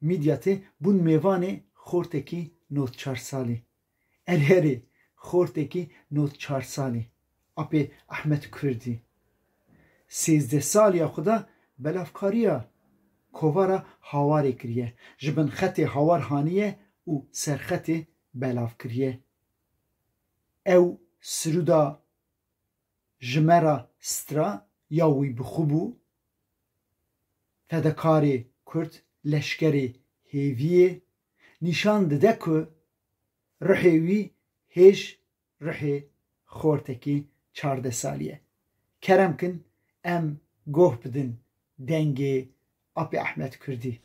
میدیاتی بون میوانی خورتکی 94 سالی الهری خورتکی 94 سالی اپی احمد کردی 13 سالیا خدا بلافکاریا کووارا هاواری کریه جبن خط هاوار هانیه و سرخط بلاف کریه او سرودا جمرا سترا یاوی بخوبو فدکاری کرد لشکری هیویه نشان دده که رحیوی هیش رحی خورتکی 14 سالیه کرم کن ام گوه بدن دنگی اپی احمد کردی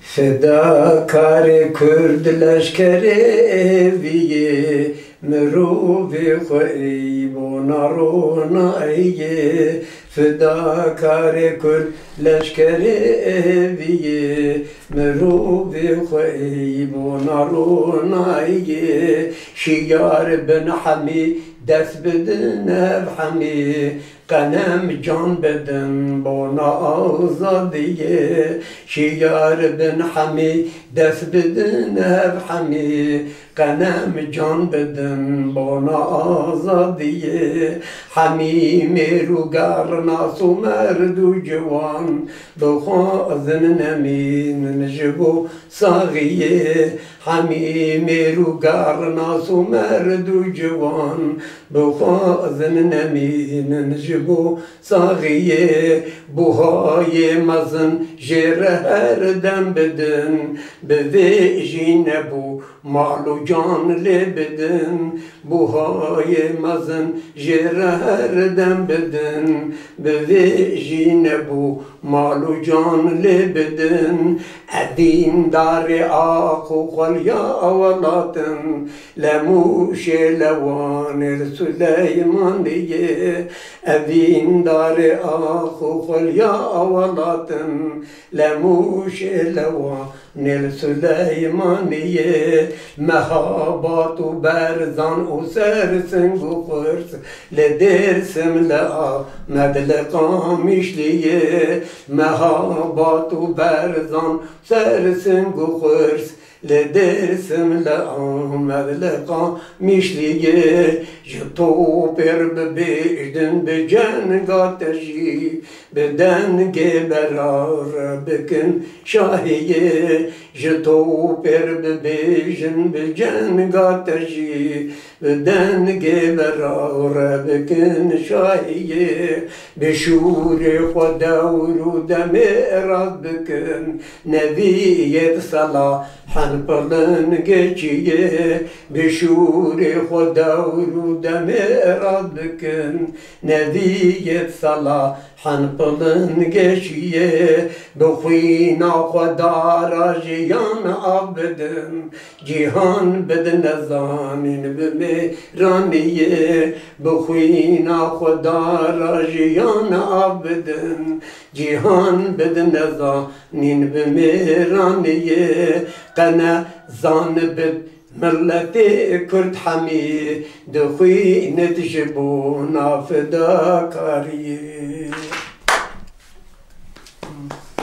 فداکار کرد لشکری هیویه مروی خوی بونارونایه فداکار کرد لشکری هیویه مروی خوی بونارونایه شیار بن حمی دست بدن حمی قنم جان بدن بونا آزادیه شیار بن حمی دست بدن حمی قنم جان بدن بونا آزادیه حمی میروگر ناسو مردو جوان بخوازن نمین نجبو ساغیه حمی میروگر ناسو مردو جوان بخوازن نمین نجبو ساغیه بوهای مزن جره هر دم بدن به ویجی نبو مالو جان لبدن بوهای مزن جره هر دم بدن به ویجی نبو مالو جان لبدن ادین دار آخو خلیا اولاتن لموش لوان سلیمان دیگه ادین دار آخو خلیا اولاتن لموش لوان سلیمانیه مهابات و برزان و سرسنگ و خرس لدرسم لعا مدلقامیشلیه مهابات و برزان سرسنگ و خرس لدرسم لآمد لقا میشلیه جتو پر ببیدن به جنگاتشی به دنگ برار بکن شاهیه جتو پر ببیدن به جنگاتشی به دنگ برار بکن شاهیه به شور خدا و دم اراد بکن نبیت صلاح حنپلن گچیه به شور خدا و دم اراد بکن نبیت صلاح حنپلن گچیه بخوینا خدا را جیان آبدن جیهان بدن نزانین بمیرانیه بخوینا خدا را جیان آبدن جیهان بدن نزانین بمیرانیه قنا زان بد ملت کرد حمی دخوی نتجبونا فداکاریه